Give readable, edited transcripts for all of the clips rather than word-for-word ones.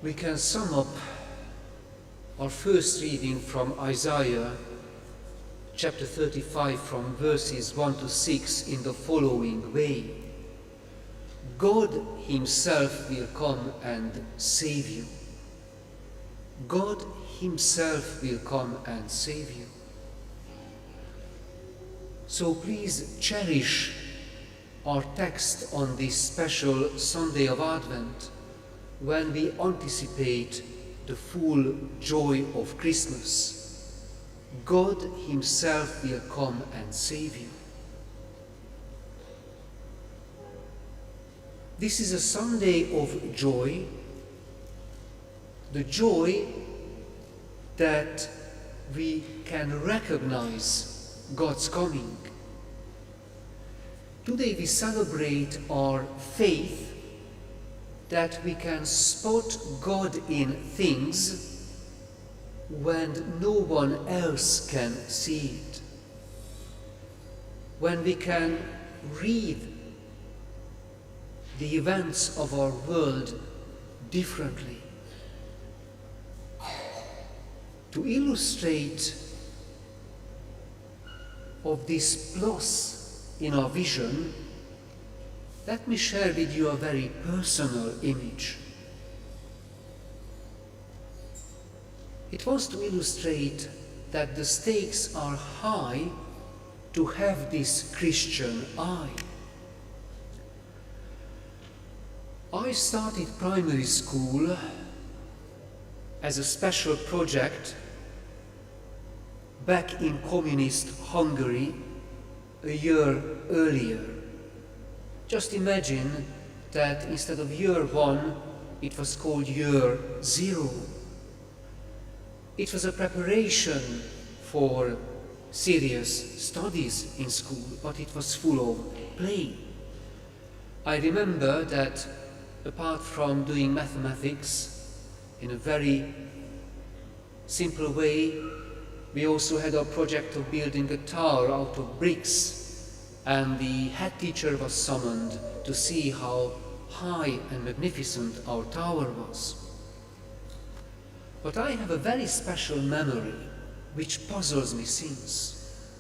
We can sum up our first reading from Isaiah chapter 35 from verses 1 to 6 in the following way. God himself will come and save you. God himself will come and save you. So please cherish our text on this special Sunday of Advent when we anticipate the full joy of Christmas. God himself will come and save you. This is a Sunday of joy, the joy that we can recognize God's coming. Today we celebrate our faith that we can spot God in things when no one else can see it. When we can read the events of our world differently. To illustrate of this plus in our vision, let me share with you a very personal image. It was to illustrate that the stakes are high to have this Christian eye. I started primary school as a special project back in communist Hungary a year earlier. Just imagine that instead of year 1, it was called year 0. It was a preparation for serious studies in school, but it was full of play. I remember that apart from doing mathematics in a very simple way, we also had our project of building a tower out of bricks. And the head teacher was summoned to see how high and magnificent our tower was. But I have a very special memory which puzzles me since.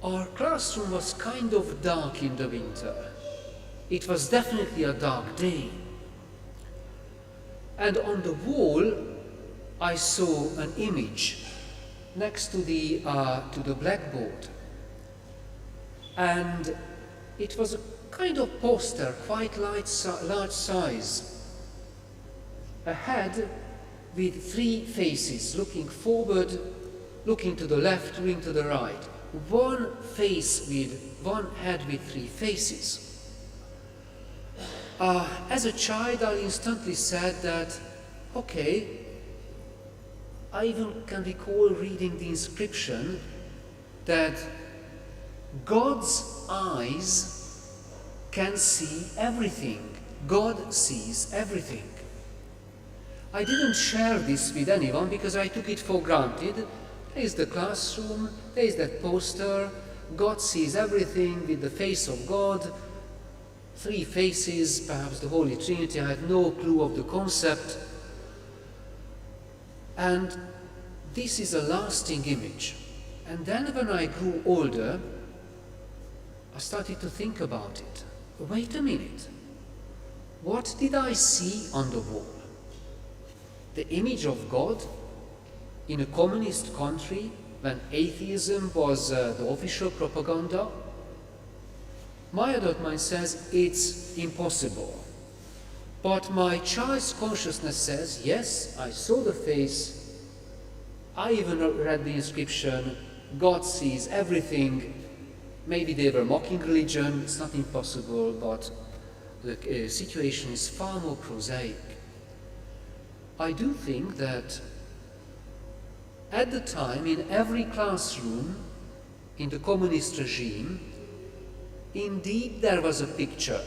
Our classroom was kind of dark in the winter. It was definitely a dark day. And on the wall I saw an image next to the blackboard, and it was a kind of poster, quite large size, a head with 3 faces, looking forward, looking to the left, looking to the right, one head with 3 faces. As a child, I instantly said that, okay, I even can recall reading the inscription that God's eyes can see everything. God sees everything. I didn't share this with anyone because I took it for granted. There is the classroom, there is that poster, God sees everything with the face of God, 3 faces, perhaps the Holy Trinity. I had no clue of the concept. And this is a lasting image. And then when I grew older, I started to think about it. Wait a minute. What did I see on the wall? The image of God in a communist country when atheism was the official propaganda? My adult mind says it's impossible. But my child's consciousness says, yes, I saw the face. I even read the inscription, God sees everything. Maybe they were mocking religion, it's not impossible, but the situation is far more prosaic. I do think that at the time, in every classroom in the communist regime, indeed there was a picture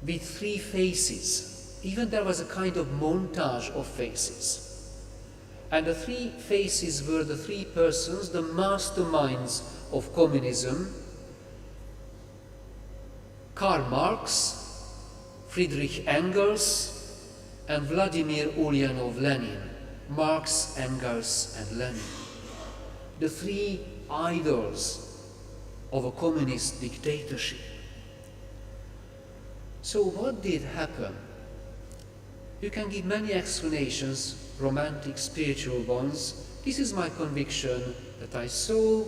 with 3 faces. Even there was a kind of montage of faces. And the 3 faces were the 3 persons, the masterminds of communism, Karl Marx, Friedrich Engels, and Vladimir Ulyanov Lenin. Marx, Engels, and Lenin. The three idols of a communist dictatorship. So what did happen? You can give many explanations, romantic, spiritual ones. This is my conviction, that I saw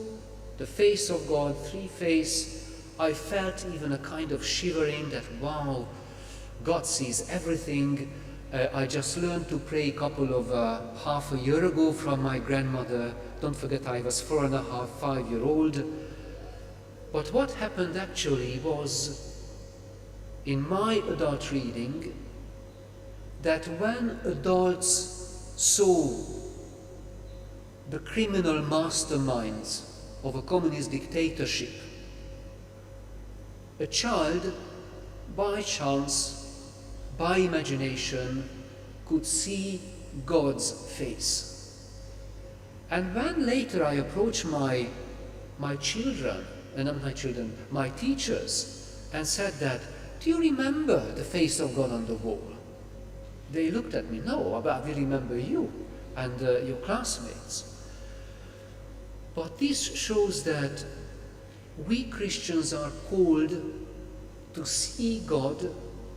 the face of God, three-face. I felt even a kind of shivering that, wow, God sees everything. I just learned to pray half a year ago from my grandmother. Don't forget, I was 4.5, 5-year-old. But what happened actually was, in my adult reading, that when adults saw the criminal masterminds of a communist dictatorship, a child, by chance, by imagination, could see God's face. And when later I approached my teachers, and said that, do you remember the face of God on the wall? They looked at me, no, but we remember you and your classmates. But this shows that we Christians are called to see God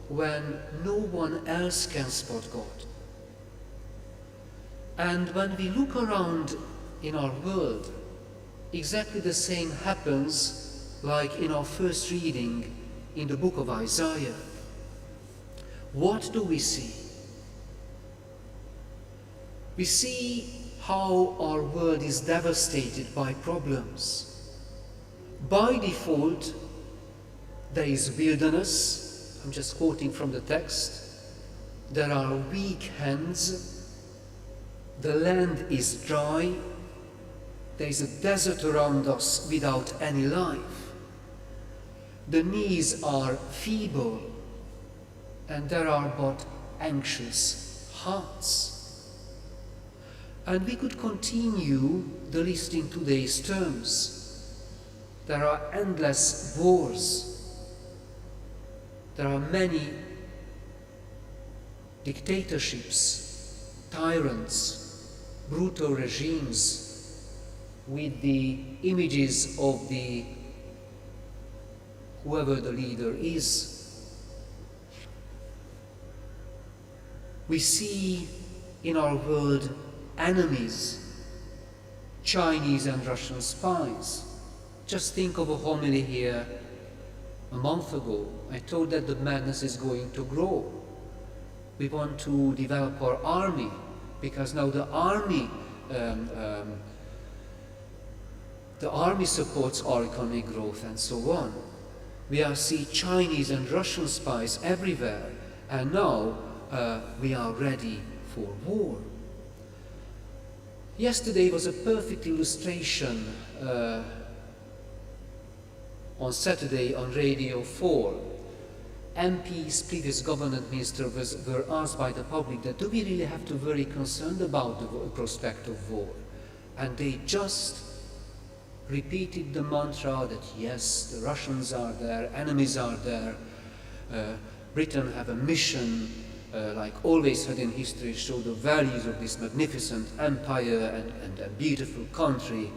when no one else can spot God. And when we look around in our world, exactly the same happens like in our first reading in the book of Isaiah. What do we see? We see how our world is devastated by problems. By default, there is wilderness. I'm just quoting from the text. There are weak hands. The land is dry. There is a desert around us without any life. The knees are feeble, and there are but anxious hearts. And we could continue the list in today's terms. There are endless wars. There are many dictatorships, tyrants, brutal regimes with the images of whoever the leader is. We see in our world enemies, Chinese and Russian spies. Just think of a homily here a month ago. I told that the madness is going to grow. We want to develop our army, because now the army supports our economic growth and so on. We see Chinese and Russian spies everywhere, and now we are ready for war. Yesterday was a perfect illustration on Saturday on Radio 4. MPs, previous government ministers, were asked by the public that do we really have to be very concerned about the prospect of war? And they just repeated the mantra that yes, the Russians are there, enemies are there, Britain have a mission, like always had in history, show the values of this magnificent empire and a beautiful country.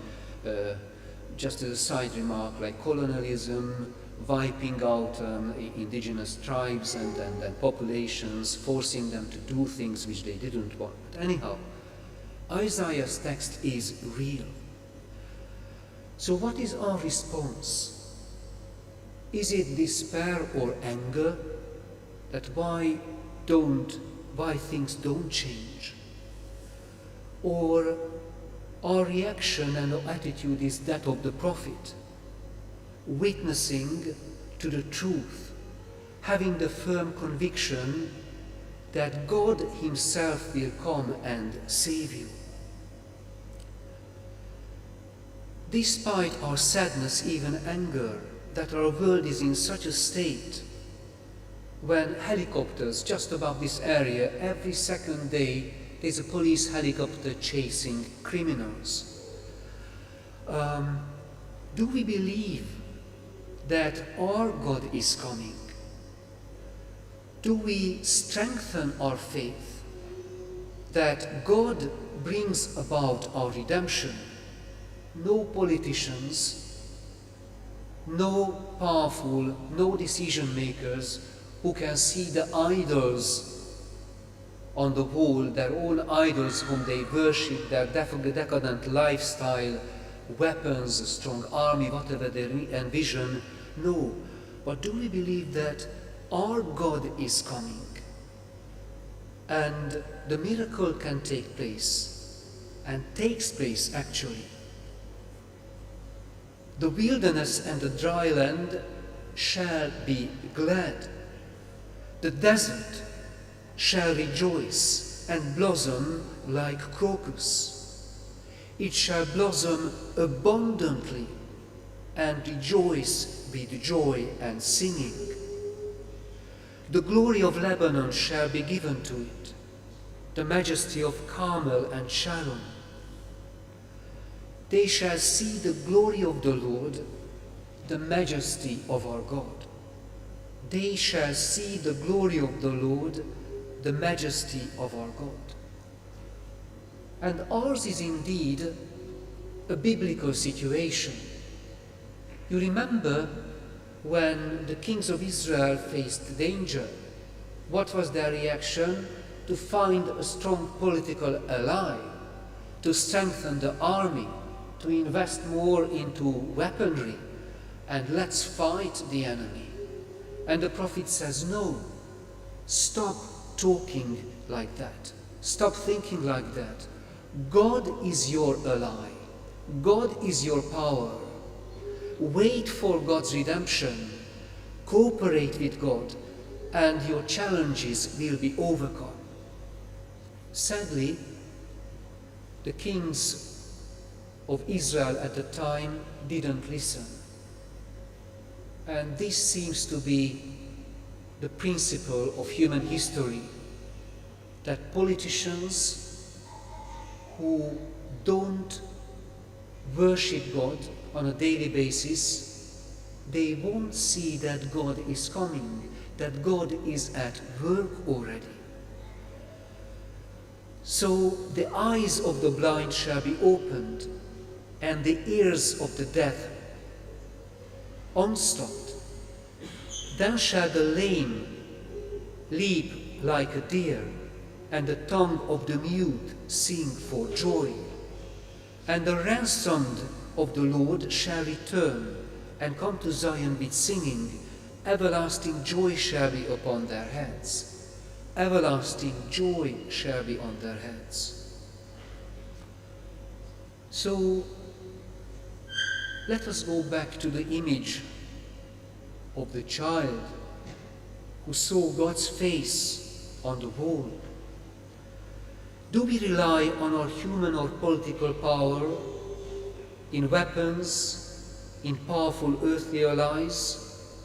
Just as a side remark, like colonialism, wiping out indigenous tribes and populations, forcing them to do things which they didn't want. But anyhow, Isaiah's text is real. So what is our response? Is it despair or anger that why things don't change? Or our reaction and our attitude is that of the prophet, witnessing to the truth, having the firm conviction that God himself will come and save you. Despite our sadness, even anger, that our world is in such a state, when helicopters just above this area, every second day, there's a police helicopter chasing criminals. Do we believe that our God is coming? Do we strengthen our faith that God brings about our redemption? No politicians, no powerful, no decision makers who can see the idols on the wall, their own idols whom they worship, their decadent lifestyle, weapons, a strong army, whatever they envision. No, but do we believe that our God is coming and the miracle can take place and takes place actually? The wilderness and the dry land shall be glad. The desert shall rejoice and blossom like crocus. It shall blossom abundantly and rejoice with joy and singing. The glory of Lebanon shall be given to it, the majesty of Carmel and Sharon. They shall see the glory of the Lord, the majesty of our God. They shall see the glory of the Lord, the majesty of our God. And ours is indeed a biblical situation. You remember when the kings of Israel faced danger, what was their reaction? To find a strong political ally, to strengthen the army, to invest more into weaponry, and let's fight the enemy. And the prophet says, no, stop talking like that. Stop thinking like that. God is your ally. God is your power. Wait for God's redemption. Cooperate with God, and your challenges will be overcome. Sadly, the kings of Israel at the time didn't listen. And this seems to be the principle of human history, that politicians who don't worship God on a daily basis, they won't see that God is coming, that God is at work already. So the eyes of the blind shall be opened, and the ears of the deaf unstopped. Then shall the lame leap like a deer, and the tongue of the mute sing for joy. And the ransomed of the Lord shall return, and come to Zion with singing. Everlasting joy shall be upon their heads. Everlasting joy shall be on their heads. So, let us go back to the image of the child who saw God's face on the wall. Do we rely on our human or political power, in weapons, in powerful earthly allies,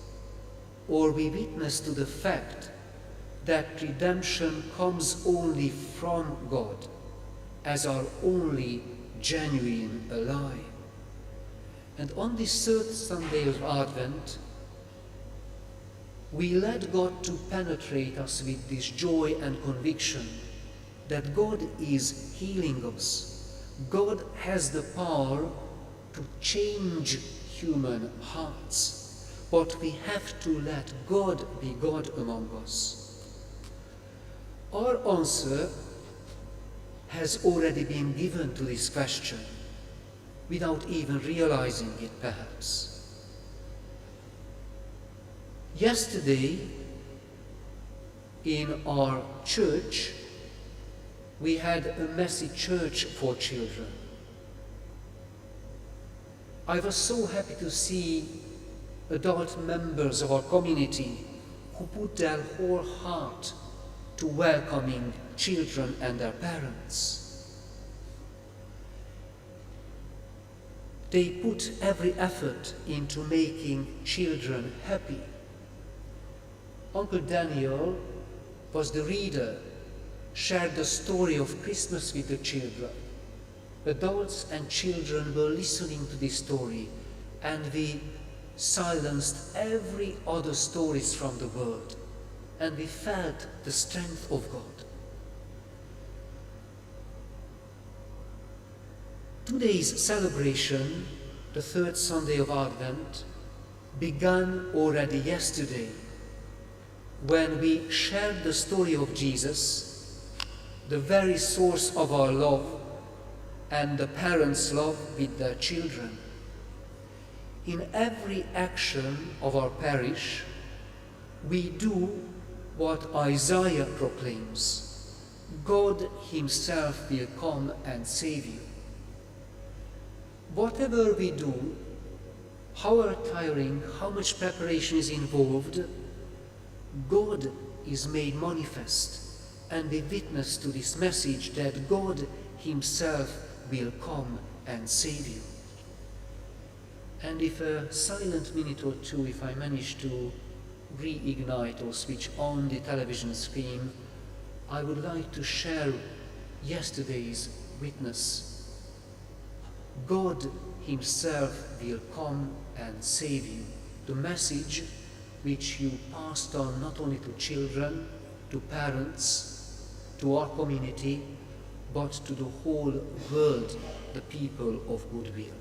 or we witness to the fact that redemption comes only from God as our only genuine ally? And on this third Sunday of Advent, we let God to penetrate us with this joy and conviction that God is healing us. God has the power to change human hearts, but we have to let God be God among us. Our answer has already been given to this question, without even realizing it, perhaps. Yesterday, in our church, we had a messy church for children. I was so happy to see adult members of our community who put their whole heart to welcoming children and their parents. They put every effort into making children happy. Uncle Daniel was the reader, shared the story of Christmas with the children. Adults and children were listening to this story, and we silenced every other stories from the world, and we felt the strength of God. Today's celebration, the third Sunday of Advent, began already yesterday when we shared the story of Jesus, the very source of our love and the parents' love with their children. In every action of our parish, we do what Isaiah proclaims: God Himself will come and save you. Whatever we do, however tiring, how much preparation is involved, God is made manifest, and we witness to this message that God Himself will come and save you. And if a silent minute or two, if I manage to reignite or switch on the television screen, I would like to share yesterday's witness. God Himself will come and save you. The message which you passed on not only to children, to parents, to our community, but to the whole world, the people of goodwill.